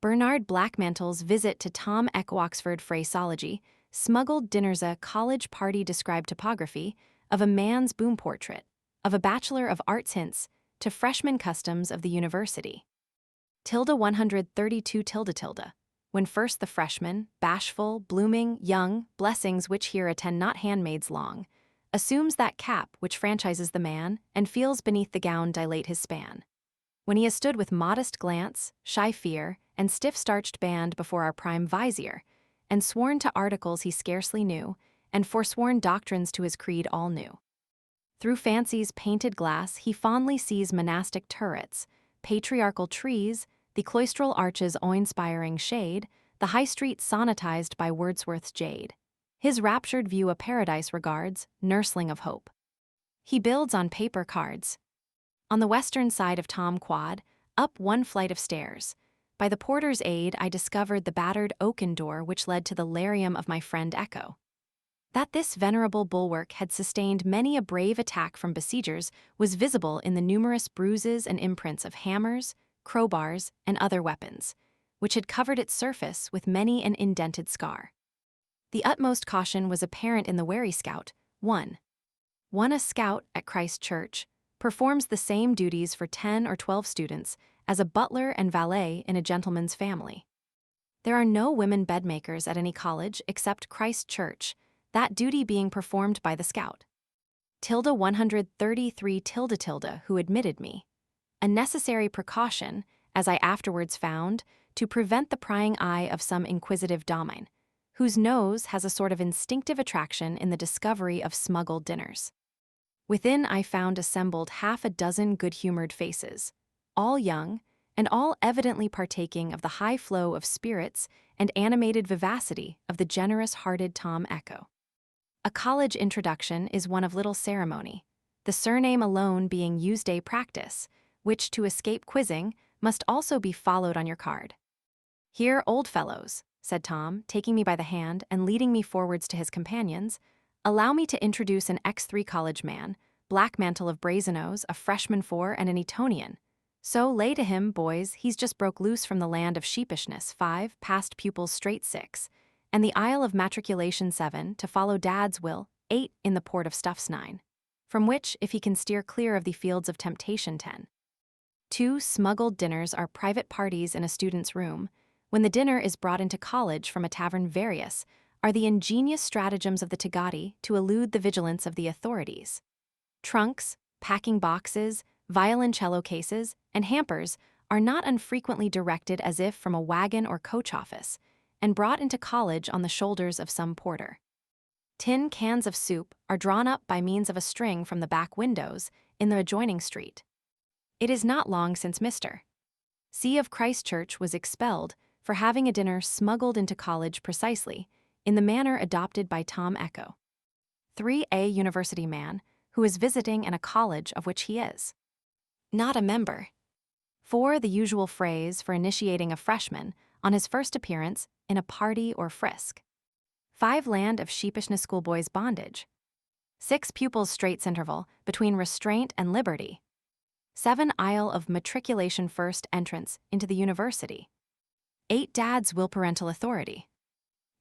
Bernard Blackmantle's visit to Tom Eck Oxford phraseology, smuggled dinners a college party described topography of a man's boom portrait, of a Bachelor of Arts hints to freshman customs of the university. Tilde 132 tilde tilde. When first the freshman, bashful, blooming, young, blessings which here attend not handmaids long, assumes that cap which franchises the man, and feels beneath the gown dilate his span. When he has stood with modest glance, shy fear, and stiff-starched band before our prime vizier, and sworn to articles he scarcely knew, and forsworn doctrines to his creed all new. Through fancy's painted glass he fondly sees monastic turrets, patriarchal trees, the cloistral arches' awe-inspiring shade, the high street sonatized by Wordsworth's jade. His raptured view a paradise regards, nursling of hope. He builds on paper cards. On the western side of Tom Quad, up one flight of stairs. By the porter's aid I discovered the battered oaken door which led to the larium of my friend Echo. That this venerable bulwark had sustained many a brave attack from besiegers was visible in the numerous bruises and imprints of hammers, crowbars, and other weapons, which had covered its surface with many an indented scar. The utmost caution was apparent in the wary scout. 1. A scout at Christ Church performs the same duties for 10 or 12 students as a butler and valet in a gentleman's family. There are no women bedmakers at any college except Christ Church, that duty being performed by the scout. Tilde 133 tilde tilde who admitted me. A necessary precaution, as I afterwards found, to prevent the prying eye of some inquisitive domine, whose nose has a sort of instinctive attraction in the discovery of smuggled dinners. Within I found assembled half a dozen good-humored faces, all young, and all evidently partaking of the high flow of spirits and animated vivacity of the generous-hearted Tom Echo. A college introduction is one of little ceremony, the surname alone being used-day practice, which, to escape quizzing, must also be followed on your card. "Here, old fellows," said Tom, taking me by the hand and leading me forwards to his companions, "allow me to introduce an X3 college man, Blackmantle of Brasenose, a freshman 4 and an Etonian. So lay to him, boys, he's just broke loose from the land of sheepishness 5, past pupils straight 6, and the isle of matriculation 7, to follow dad's will 8 in the port of stuffs 9, from which, if he can steer clear of the fields of temptation 10. 2 smuggled dinners are private parties in a student's room. When the dinner is brought into college from a tavern various, are the ingenious stratagems of the Tagati to elude the vigilance of the authorities. Trunks, packing boxes, violoncello cases, and hampers are not unfrequently directed as if from a wagon or coach office, and brought into college on the shoulders of some porter. Tin cans of soup are drawn up by means of a string from the back windows in the adjoining street. It is not long since Mr. C. of Christ Church was expelled for having a dinner smuggled into college precisely in the manner adopted by Tom Echo. 3. A university man who is visiting in a college of which he is not a member. 4. The usual phrase for initiating a freshman on his first appearance in a party or frisk. 5. Land of sheepishness schoolboy's bondage. 6. Pupils' straits interval between restraint and liberty. 7. Isle of matriculation first entrance into the university. 8. Dad's will parental authority.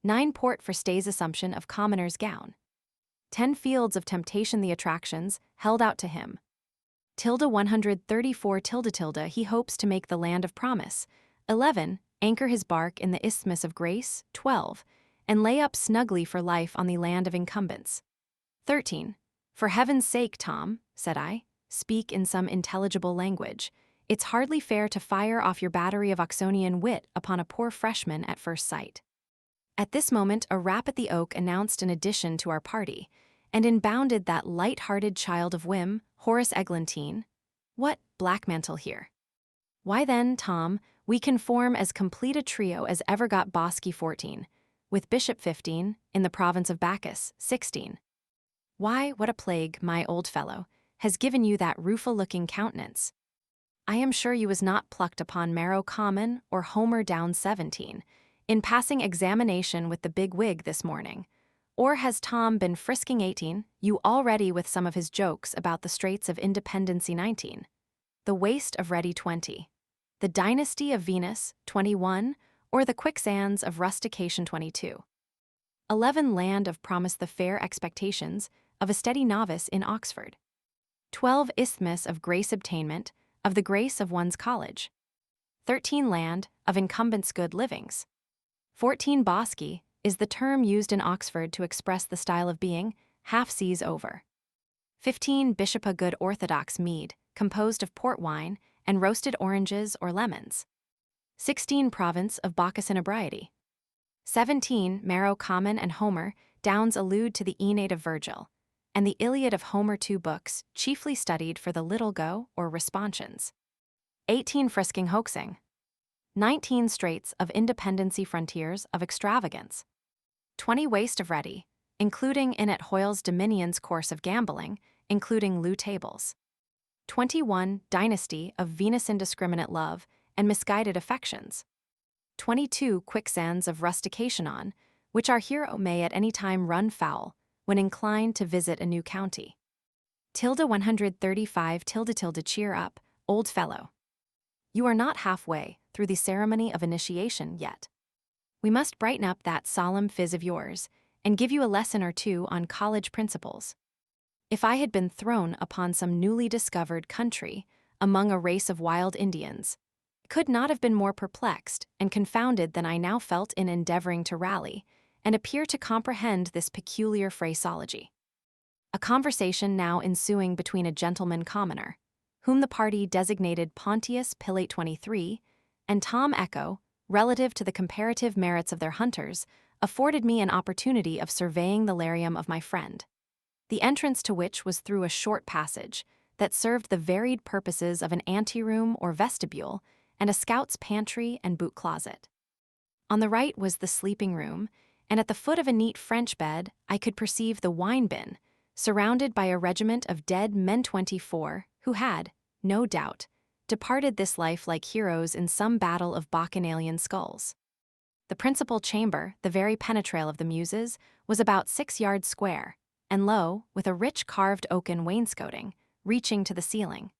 9. Port for stay's assumption of commoner's gown. 10. Fields of temptation the attractions held out to him. Tilde 134 tilde tilde he hopes to make the land of promise. 11. Anchor his bark in the isthmus of grace. 12. And lay up snugly for life on the land of incumbents. 13. For heaven's sake, Tom, said I, speak in some intelligible language. It's hardly fair to fire off your battery of Oxonian wit upon a poor freshman at first sight. At this moment a rap at the oak announced an addition to our party, and in bounded that light-hearted child of whim, Horace Eglantine. What, Blackmantle here? Why then, Tom, we can form as complete a trio as ever got Bosky 14, with Bishop 15, in the province of Bacchus 16. Why, what a plague, my old fellow, has given you that rueful-looking countenance? I am sure you was not plucked upon Marrow Common or Homer Down 17, in passing examination with the big wig this morning. Or has Tom been frisking 18, you already with some of his jokes about the straits of Independency 19? The waste of ready 20. The Dynasty of Venus, 21, or The Quicksands of Rustication, 22. 11. Land of Promise, the fair expectations of a steady novice in Oxford. 12. Isthmus of Grace, obtainment of the grace of one's college. 13. Land of incumbents' good livings. 14. Bosky is the term used in Oxford to express the style of being half seas over. 15. Bishop, a good orthodox mead, composed of port wine and roasted oranges or lemons. 16. Province of Bacchus inebriety. 17. Marrow, Common, and Homer Downs allude to the Aeneid of Virgil, and the Iliad of Homer, 2 books, chiefly studied for the little go or responsions. 18. Frisking, hoaxing. 19. Straits of independency, frontiers of extravagance. 20. Waste of ready, including in at Hoyle's Dominion's course of gambling, including loo tables. 21. Dynasty of Venus, indiscriminate love and misguided affections. 22. Quicksands of rustication, on which our hero may at any time run foul when inclined to visit a new county. 135. Cheer up, old fellow. You are not halfway through the ceremony of initiation yet. We must brighten up that solemn phiz of yours and give you a lesson or two on college principles. If I had been thrown upon some newly discovered country among a race of wild Indians, could not have been more perplexed and confounded than I now felt in endeavoring to rally and appear to comprehend this peculiar phraseology. A conversation now ensuing between a gentleman commoner, whom the party designated Pontius Pilate 23, and Tom Echo, relative to the comparative merits of their hunters, afforded me an opportunity of surveying the larium of my friend, the entrance to which was through a short passage that served the varied purposes of an anteroom or vestibule and a scout's pantry and boot closet. On the right was the sleeping room, and at the foot of a neat French bed I could perceive the wine bin, surrounded by a regiment of dead men 24 who had, no doubt, departed this life like heroes in some battle of bacchanalian skulls. The principal chamber, the very penetrale of the muses, was about 6 yards square, and low, with a rich carved oaken wainscoting, reaching to the ceiling,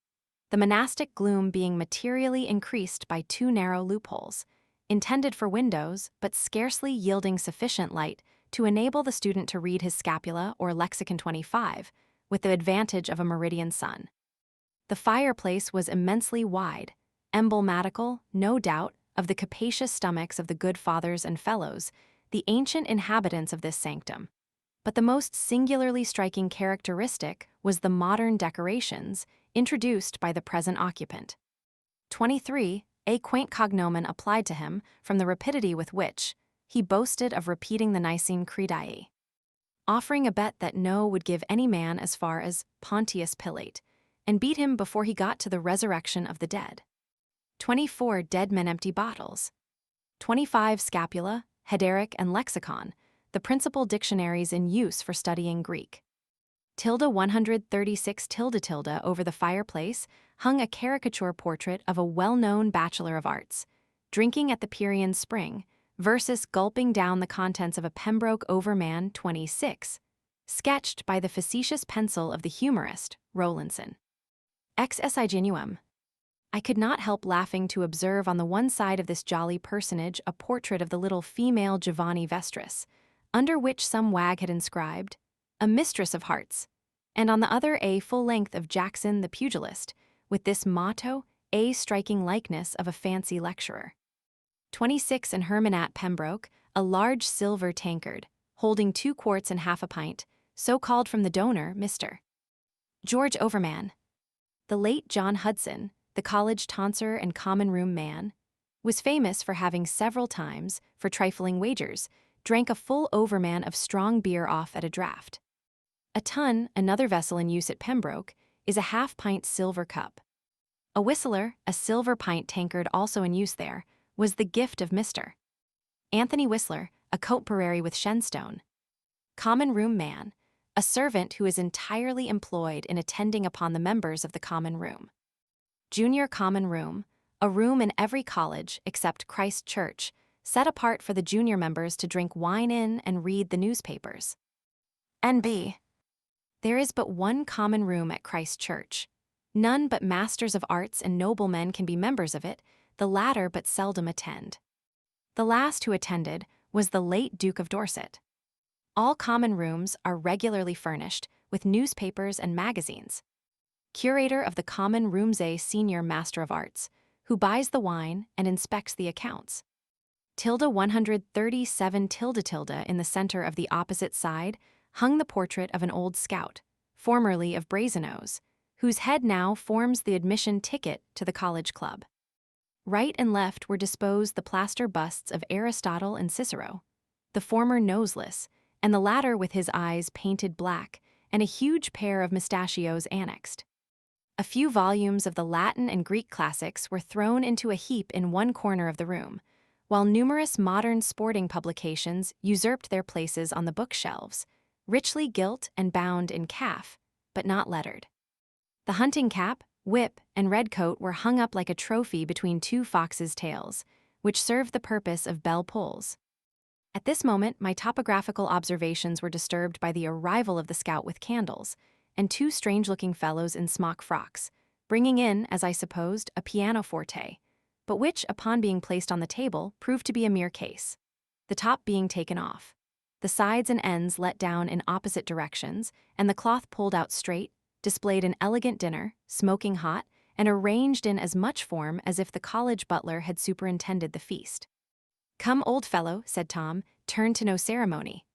the monastic gloom being materially increased by 2 narrow loopholes, intended for windows but scarcely yielding sufficient light to enable the student to read his scapula or lexicon 25, with the advantage of a meridian sun. The fireplace was immensely wide, emblematical, no doubt, of the capacious stomachs of the good fathers and fellows, the ancient inhabitants of this sanctum. But the most singularly striking characteristic was the modern decorations introduced by the present occupant. 23. A quaint cognomen applied to him from the rapidity with which he boasted of repeating the Nicene Creedii, offering a bet that no would give any man as far as Pontius Pilate, and beat him before he got to the resurrection of the dead. 24. Dead men, empty bottles. 25. Scapula, Hederic, and Lexicon, the principal dictionaries in use for studying Greek. 136. Over the fireplace hung a caricature portrait of a well-known bachelor of arts, drinking at the Pierian spring, versus gulping down the contents of a Pembroke Overman 26, sketched by the facetious pencil of the humorist, Rowlandson. XSI genuum. I could not help laughing to observe on the one side of this jolly personage a portrait of the little female Giovanni Vestris, under which some wag had inscribed, "A mistress of hearts," and on the other a full length of Jackson the pugilist, with this motto, a striking likeness of a fancy lecturer. 26. In Herman at Pembroke, a large silver tankard, holding 2 quarts and half a pint, so called from the donor, Mr. George Overman. The late John Hudson, the college tonsor and common room man, was famous for having several times, for trifling wagers, drank a full overman of strong beer off at a draught. A tun, another vessel in use at Pembroke, is a half-pint silver cup. A whistler, a silver pint tankard also in use there, was the gift of Mr. Anthony Whistler, a coteparary with Shenstone. Common room man, a servant who is entirely employed in attending upon the members of the common room. Junior common room, a room in every college except Christ Church, set apart for the junior members to drink wine in and read the newspapers. N.B. There is but one common room at Christ Church. None but masters of arts and noblemen can be members of it, the latter but seldom attend. The last who attended was the late Duke of Dorset. All common rooms are regularly furnished with newspapers and magazines. Curator of the Common Rooms, a senior master of arts, who buys the wine and inspects the accounts. 137 in the center of the opposite side hung the portrait of an old scout, formerly of Brasenose, whose head now forms the admission ticket to the college club. Right and left were disposed the plaster busts of Aristotle and Cicero, the former noseless, and the latter with his eyes painted black and a huge pair of mustachios annexed. A few volumes of the Latin and Greek classics were thrown into a heap in one corner of the room, while numerous modern sporting publications usurped their places on the bookshelves, richly gilt and bound in calf, but not lettered. The hunting cap, whip, and red coat were hung up like a trophy between two foxes' tails, which served the purpose of bell pulls. At this moment, my topographical observations were disturbed by the arrival of the scout with candles, and two strange-looking fellows in smock frocks, bringing in, as I supposed, a pianoforte, but which, upon being placed on the table, proved to be a mere case, the top being taken off, the sides and ends let down in opposite directions, and the cloth pulled out straight, displayed an elegant dinner, smoking hot, and arranged in as much form as if the college butler had superintended the feast. "Come, old fellow," said Tom, "turn to no ceremony.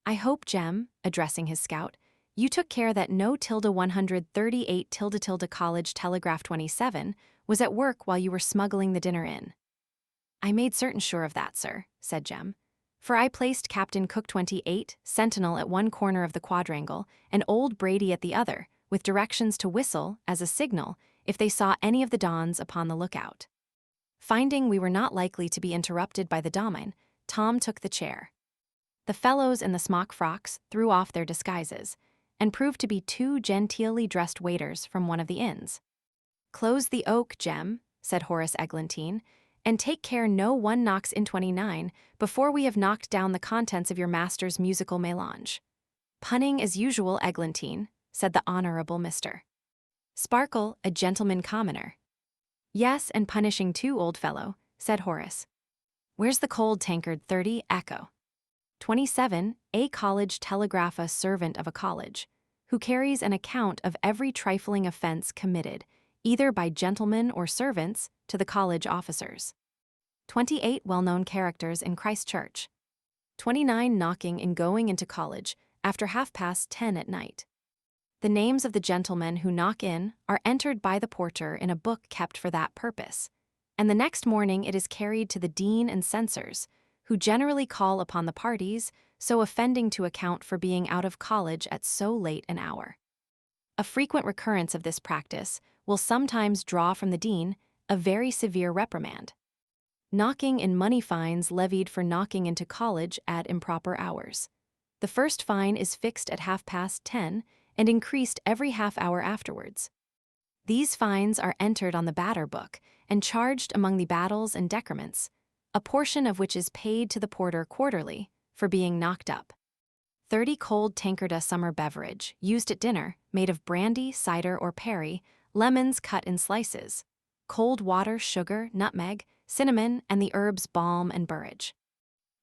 I hope, Jem," addressing his scout, "you took care that no 138 College Telegraph 27 was at work while you were smuggling the dinner in." "I made certain sure of that, sir," said Jem, "for I placed Captain Cook 28, sentinel at one corner of the quadrangle, and old Brady at the other, with directions to whistle, as a signal, if they saw any of the dons upon the lookout." Finding we were not likely to be interrupted by the domine, Tom took the chair. The fellows in the smock frocks threw off their disguises, and proved to be two genteelly dressed waiters from one of the inns. "Close the oak, Jem," said Horace Eglantine, "and take care no one knocks in 29 before we have knocked down the contents of your master's musical melange." "Punning as usual, Eglantine," said the Honorable Mr. Sparkle, a gentleman commoner. "Yes, and punishing too, old fellow," said Horace. "Where's the cold tankard 30, echo?" 27, a college telegraph, a servant of a college, who carries an account of every trifling offense committed, either by gentlemen or servants, to the college officers. 28 well-known characters in Christ Church. 29 knocking and going into college after 10:30 at night. The names of the gentlemen who knock in are entered by the porter in a book kept for that purpose, and the next morning it is carried to the dean and censors, who generally call upon the parties so offending to account for being out of college at so late an hour. A frequent recurrence of this practice will sometimes draw from the dean a very severe reprimand. Knocking in money fines levied for knocking into college at improper hours. The first fine is fixed at 10:30 and increased every half hour afterwards. These fines are entered on the batter book and charged among the battles and decrements, a portion of which is paid to the porter quarterly for being knocked up. 30 cold tankard, a summer beverage, used at dinner, made of brandy, cider, or perry, lemons cut in slices, cold water, sugar, nutmeg, cinnamon, and the herbs balm and burrage.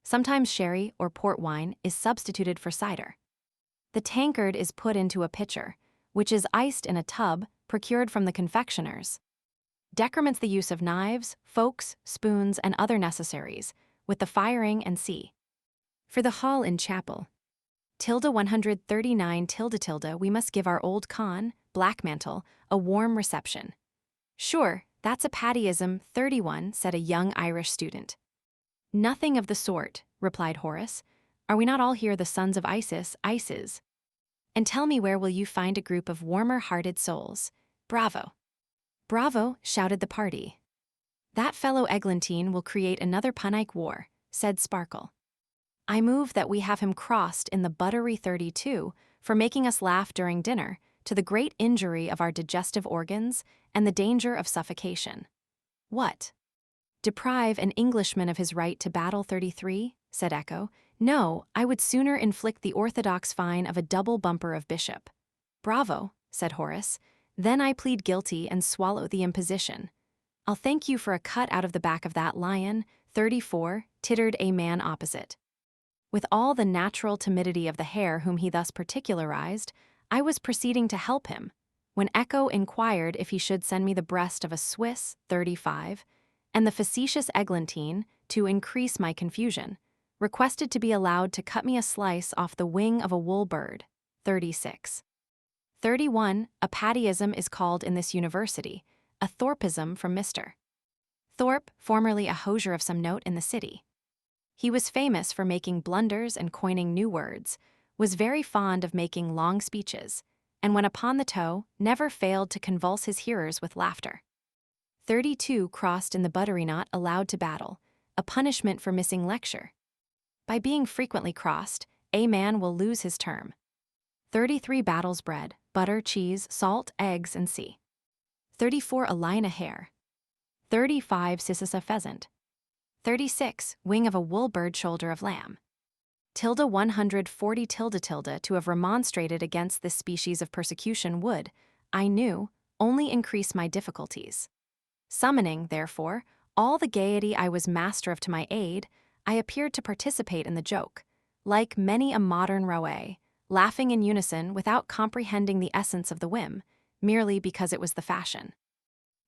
Sometimes sherry or port wine is substituted for cider. The tankard is put into a pitcher, which is iced in a tub procured from the confectioners. Decrements the use of knives, forks, spoons, and other necessaries, with the firing and sea. For the hall in chapel. 139 we must give our old con, Blackmantle, a warm reception. "Sure, that's a pattyism, 31, said a young Irish student. "Nothing of the sort," replied Horace. "Are we not all here the sons of Isis? And tell me, where will you find a group of warmer-hearted souls? Bravo." "Bravo," shouted the party. "That fellow Eglantine will create another Punic War," said Sparkle. "I move that we have him crossed in the buttery 32 for making us laugh during dinner, to the great injury of our digestive organs and the danger of suffocation." "What? Deprive an Englishman of his right to battle 33? Said Echo. "No, I would sooner inflict the orthodox fine of a double bumper of bishop." "Bravo," said Horace. "Then I plead guilty and swallow the imposition." I'll thank you for a cut out of the back of that lion, 34, tittered a man opposite. With all the natural timidity of the hare whom he thus particularized, I was proceeding to help him, when Echo inquired if he should send me the breast of a Swiss, 35, and the facetious Eglantine, to increase my confusion, requested to be allowed to cut me a slice off the wing of a wool bird, 36. 31. A pattyism is called in this university, a Thorpism from Mr. Thorpe, formerly a hosier of some note in the city. He was famous for making blunders and coining new words, was very fond of making long speeches, and when upon the toe, never failed to convulse his hearers with laughter. 32 crossed in the buttery knot allowed to battle, a punishment for missing lecture. By being frequently crossed, a man will lose his term. 33 battles bread, butter, cheese, salt, eggs, and sea. 34 a lion a hare. 35 cissus a pheasant. 36 wing of a wool bird shoulder of lamb. 140 to have remonstrated against this species of persecution would, I knew, only increase my difficulties. Summoning, therefore, all the gaiety I was master of to my aid, I appeared to participate in the joke, like many a modern roué, laughing in unison without comprehending the essence of the whim, merely because it was the fashion.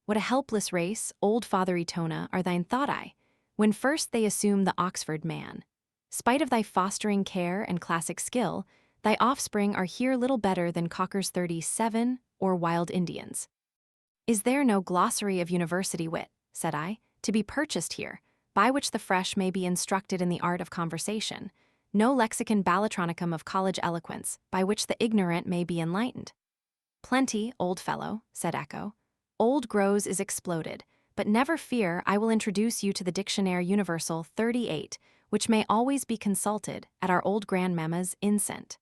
What a helpless race, old Father Etona, are thine, thought I, when first they assume the Oxford man. Spite of thy fostering care and classic skill, thy offspring are here little better than Cocker's 37 or wild Indians. Is there no glossary of university wit, said I, to be purchased here, by which the fresh may be instructed in the art of conversation, no lexicon ballatronicum of college eloquence, by which the ignorant may be enlightened? Plenty, old fellow, said Echo. Old Grose is exploded, but never fear, I will introduce you to the Dictionnaire Universal 38, which may always be consulted at our old grandmamma's incent.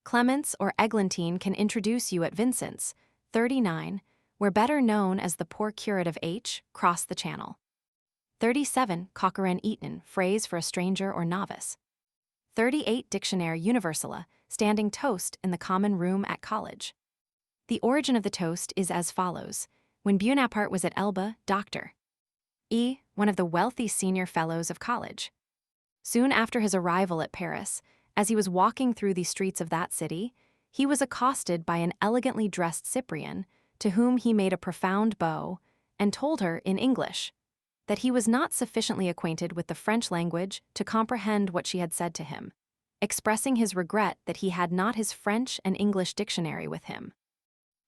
Clements or Eglantine can introduce you at Vincent's, 39, where better known as the poor curate of H, cross the channel. 37 Cochran Eaton, phrase for a stranger or novice. 38 Dictionnaire Universala, standing toast in the common room at college. The origin of the toast is as follows. When Buonaparte was at Elba, Dr. E., one of the wealthy senior fellows of college. Soon after his arrival at Paris, as he was walking through the streets of that city, he was accosted by an elegantly dressed Cyprian, to whom he made a profound bow, and told her, in English, that he was not sufficiently acquainted with the French language to comprehend what she had said to him, expressing his regret that he had not his French and English dictionary with him.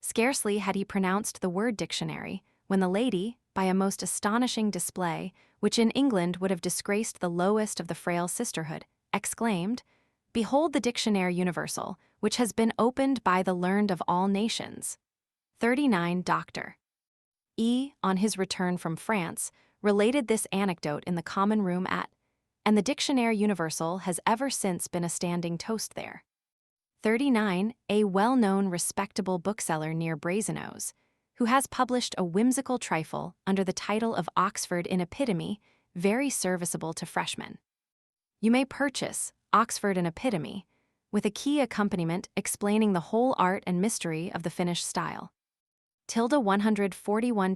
Scarcely had he pronounced the word dictionary, when the lady, by a most astonishing display, which in England would have disgraced the lowest of the frail sisterhood, exclaimed, "Behold the Dictionnaire Universal, which has been opened by the learned of all nations." 39 Dr. E., on his return from France, related this anecdote in the common room at, and the Dictionnaire Universal has ever since been a standing toast there. 39 A well-known respectable bookseller near Brasenose, who has published a whimsical trifle under the title of Oxford in Epitome, very serviceable to freshmen. You may purchase Oxford in Epitome, with a key accompaniment explaining the whole art and mystery of the Finnish style. 141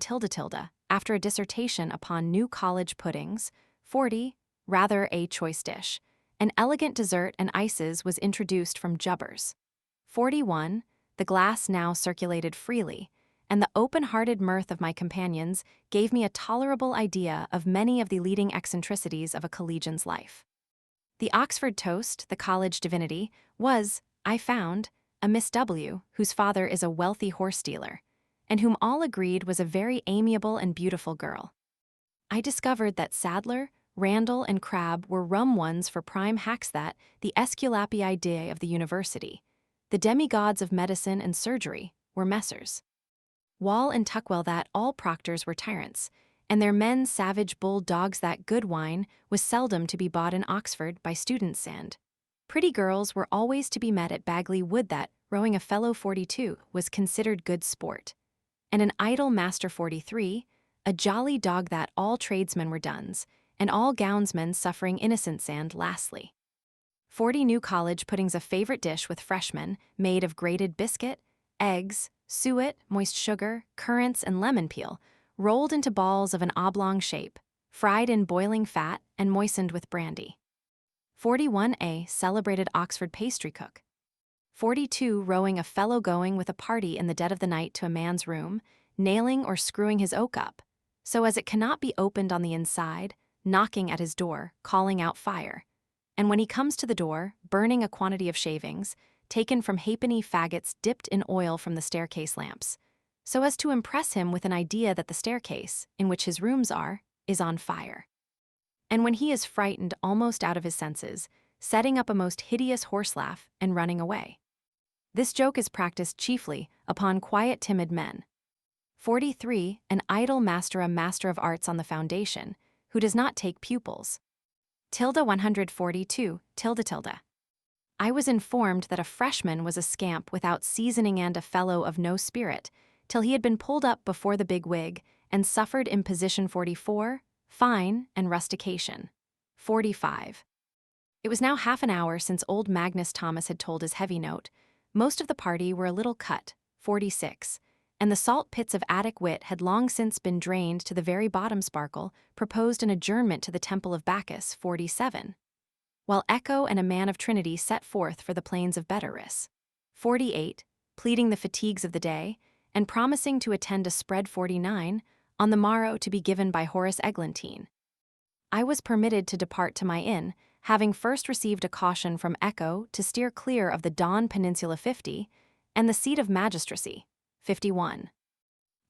after a dissertation upon new college puddings, 40, rather a choice dish, an elegant dessert and ices was introduced from Jubbers. 41, the glass now circulated freely, and the open-hearted mirth of my companions gave me a tolerable idea of many of the leading eccentricities of a collegian's life. The Oxford toast, the college divinity, was, I found, a Miss W., whose father is a wealthy horse-dealer, and whom all agreed was a very amiable and beautiful girl. I discovered that Sadler, Randall, and Crabbe were rum ones for prime hacks that, the Aesculapiae Dei of the university, the demigods of medicine and surgery, were Messrs. Wall and Tuckwell that all proctors were tyrants, and their men savage bull-dogs that good wine was seldom to be bought in Oxford by students, and pretty girls were always to be met at Bagley Wood that, rowing a fellow 42, was considered good sport, and an idle master 43, a jolly dog that all tradesmen were duns, and all gownsmen suffering innocence, and lastly, 40 new college puddings, a favorite dish with freshmen, made of grated biscuit, eggs, suet, moist sugar, currants, and lemon peel, rolled into balls of an oblong shape, fried in boiling fat and moistened with brandy. 41A, celebrated Oxford pastry cook. 42, rowing a fellow going with a party in the dead of the night to a man's room, nailing or screwing his oak up, so as it cannot be opened on the inside, knocking at his door, calling out fire. And when he comes to the door, burning a quantity of shavings, taken from halfpenny faggots dipped in oil from the staircase lamps, so as to impress him with an idea that the staircase, in which his rooms are, is on fire. And when he is frightened almost out of his senses, setting up a most hideous horse laugh and running away. This joke is practiced chiefly upon quiet, timid men. 43, an idle master, a master of arts on the foundation, who does not take pupils. 142, . I was informed that a freshman was a scamp without seasoning and a fellow of no spirit, till he had been pulled up before the big wig and suffered imposition 44, fine and rustication. 45. It was now half an hour since old Magnus Thomas had told his heavy note. Most of the party were a little cut, 46, and the salt pits of Attic wit had long since been drained to the very bottom. Sparkle proposed an adjournment to the temple of Bacchus, 47, while Echo and a man of Trinity set forth for the plains of Betteris, 48, pleading the fatigues of the day, and promising to attend a spread 49, on the morrow to be given by Horace Eglantine. I was permitted to depart to my inn, having first received a caution from Echo to steer clear of the Don Peninsula 50, and the seat of magistracy, 51.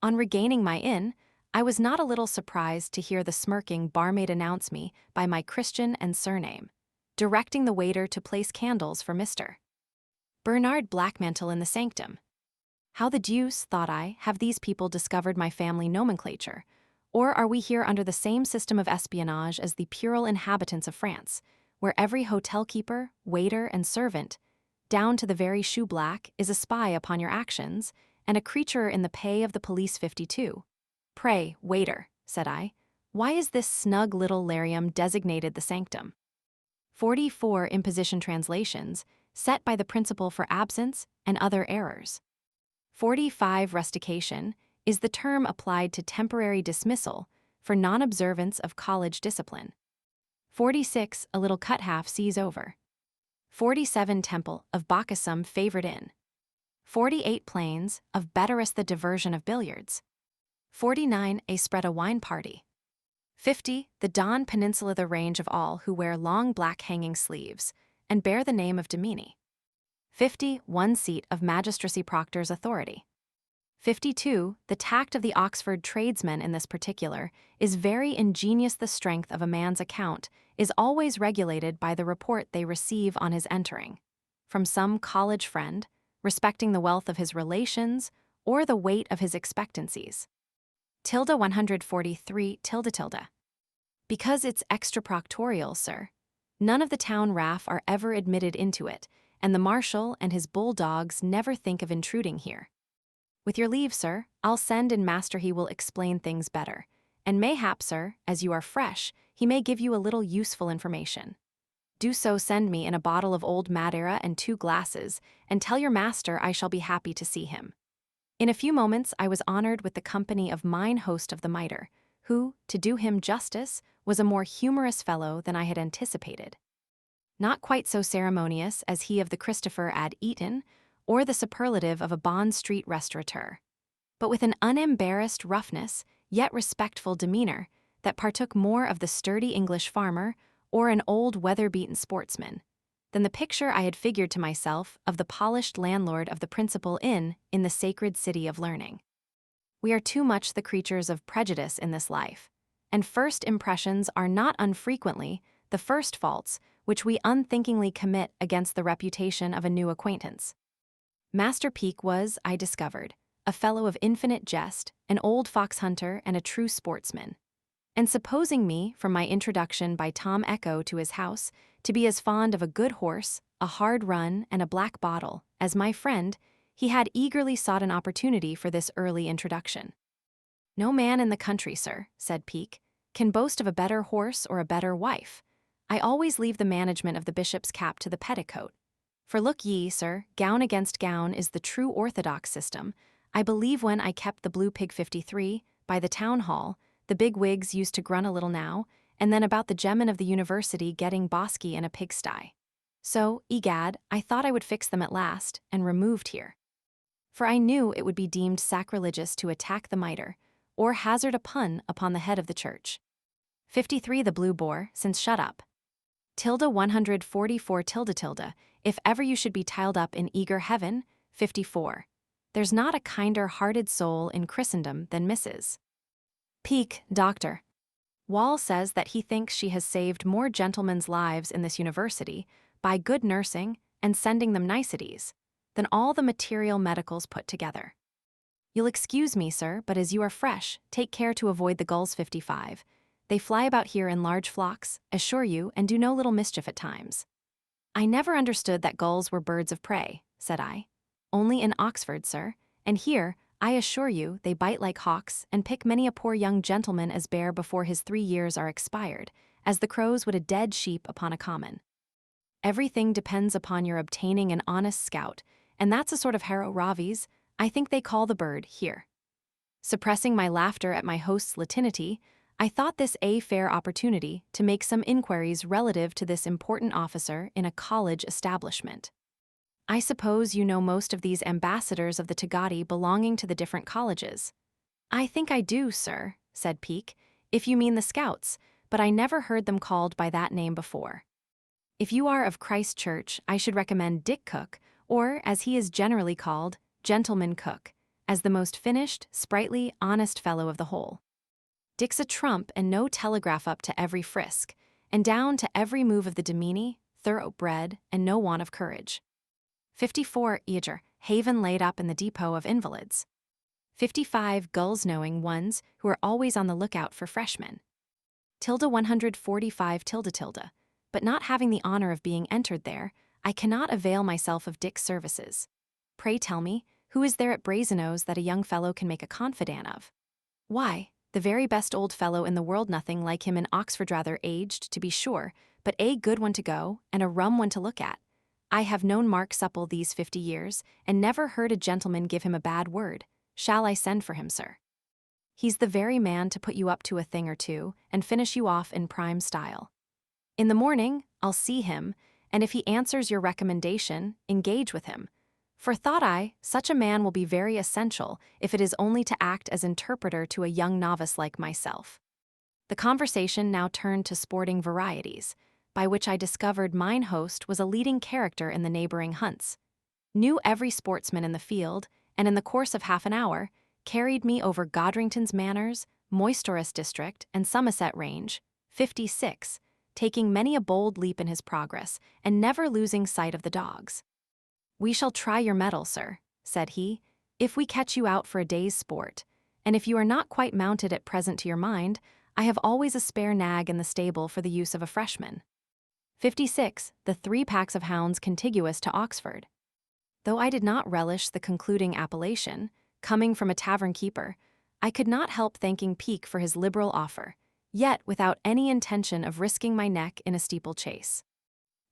On regaining my inn, I was not a little surprised to hear the smirking barmaid announce me by my Christian and surname, directing the waiter to place candles for Mr. Bernard Blackmantle in the sanctum. How the deuce, thought I, have these people discovered my family nomenclature? Or are we here under the same system of espionage as the puerile inhabitants of France, where every hotel-keeper, waiter, and servant, down to the very shoe-black, is a spy upon your actions, and a creature in the pay of the police 52? Pray, waiter, said I, why is this snug little larium designated the sanctum? 44 imposition translations, set by the principle for absence and other errors. 45 rustication is the term applied to temporary dismissal for non-observance of college discipline. 46, a little cut half sees over. 47, temple of Bacchusum favored in. 48, plains of Betteris, the diversion of billiards. 49, a spread a wine party. 50, the Don Peninsula, the range of all who wear long black hanging sleeves and bear the name of Domini. 50, one seat of magistracy proctor's authority. 52, the tact of the Oxford tradesmen in this particular is very ingenious. The strength of a man's account is always regulated by the report they receive on his entering, from some college friend, respecting the wealth of his relations or the weight of his expectancies. 143, . Because it's extraproctorial, sir. None of the town raff are ever admitted into it, and the marshal and his bulldogs never think of intruding here. With your leave, sir, I'll send in master, he will explain things better, and mayhap, sir, as you are fresh, he may give you a little useful information. Do so, send me in a bottle of old Madeira and 2 glasses, and tell your master I shall be happy to see him. In a few moments I was honored with the company of mine host of the Mitre, who, to do him justice, was a more humorous fellow than I had anticipated. Not quite so ceremonious as he of the Christopher ad Eton, or the superlative of a Bond Street restaurateur, but with an unembarrassed roughness, yet respectful demeanor, that partook more of the sturdy English farmer or an old weather-beaten sportsman than the picture I had figured to myself of the polished landlord of the principal inn in the sacred city of learning. We are too much the creatures of prejudice in this life, and first impressions are not unfrequently the first faults which we unthinkingly commit against the reputation of a new acquaintance. Master Peake was, I discovered, a fellow of infinite jest, an old fox hunter and a true sportsman. And supposing me, from my introduction by Tom Echo to his house, to be as fond of a good horse, a hard run, and a black bottle, as my friend, he had eagerly sought an opportunity for this early introduction. No man in the country, sir, said Peake, can boast of a better horse or a better wife. I always leave the management of the bishop's cap to the petticoat. For look ye, sir, gown against gown is the true orthodox system. I believe when I kept the Blue Pig 53, by the town hall, the big wigs used to grunt a little now, and then about the gemmen of the university getting bosky in a pigsty. So, egad, I thought I would fix them at last, and removed here. For I knew it would be deemed sacrilegious to attack the mitre, or hazard a pun upon the head of the church. 53 the blue boar, since shut up. Tilde 144 tilde tilde, if ever you should be tiled up in eager heaven, 54. There's not a kinder-hearted soul in Christendom than Mrs. Peake, Doctor. Wall says that he thinks she has saved more gentlemen's lives in this university by good nursing and sending them niceties than all the material medicals put together. You'll excuse me, sir, but as you are fresh, take care to avoid the gulls. 55. They fly about here in large flocks, assure you, and do no little mischief at times. I never understood that gulls were birds of prey, said I. Only in Oxford, sir, and here, I assure you, they bite like hawks and pick many a poor young gentleman as bare before his 3 years are expired, as the crows would a dead sheep upon a common. Everything depends upon your obtaining an honest scout, and that's a sort of harrow ravies, I think they call the bird, here. Suppressing my laughter at my host's latinity, I thought this a fair opportunity to make some inquiries relative to this important officer in a college establishment. I suppose you know most of these ambassadors of the Tagati belonging to the different colleges. I think I do, sir, said Peake, if you mean the scouts, but I never heard them called by that name before. If you are of Christ Church, I should recommend Dick Cook, or, as he is generally called, Gentleman Cook, as the most finished, sprightly, honest fellow of the whole. Dick's a trump and no telegraph up to every frisk, and down to every move of the demesne, thoroughbred, and no want of courage. 54 Eager, haven laid up in the depot of invalids. 55 gulls knowing ones who are always on the lookout for freshmen. Tilde 145 tilde tilde, but not having the honor of being entered there, I cannot avail myself of Dick's services. Pray tell me, who is there at Brasenose that a young fellow can make a confidant of? Why, the very best old fellow in the world, nothing like him in Oxford, rather aged, to be sure, but a good one to go, and a rum one to look at. I have known Mark Supple these 50 years, and never heard a gentleman give him a bad word. Shall I send for him, sir? He's the very man to put you up to a thing or two, and finish you off in prime style. In the morning, I'll see him, and if he answers your recommendation, engage with him. For, thought I, such a man will be very essential if it is only to act as interpreter to a young novice like myself. The conversation now turned to sporting varieties, by which I discovered mine host was a leading character in the neighboring hunts, knew every sportsman in the field, and in the course of half an hour, carried me over Godrington's Manors, Moisterous District, and Somerset Range, 56, taking many a bold leap in his progress, and never losing sight of the dogs. We shall try your mettle, sir, said he, if we catch you out for a day's sport, and if you are not quite mounted at present to your mind, I have always a spare nag in the stable for the use of a freshman. 56. The 3 packs of hounds contiguous to Oxford. Though I did not relish the concluding appellation, coming from a tavern keeper, I could not help thanking Peake for his liberal offer, yet without any intention of risking my neck in a steeplechase.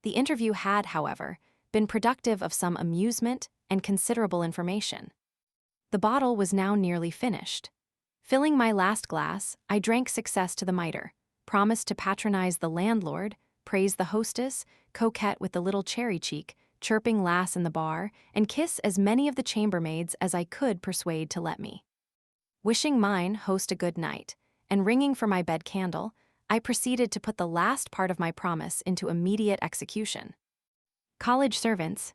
The interview had, however, been productive of some amusement and considerable information. The bottle was now nearly finished. Filling my last glass, I drank success to the mitre, promised to patronize the landlord, praise the hostess, coquette with the little cherry cheek, chirping lass in the bar, and kiss as many of the chambermaids as I could persuade to let me. Wishing mine host a good night, and ringing for my bed candle, I proceeded to put the last part of my promise into immediate execution. College servants,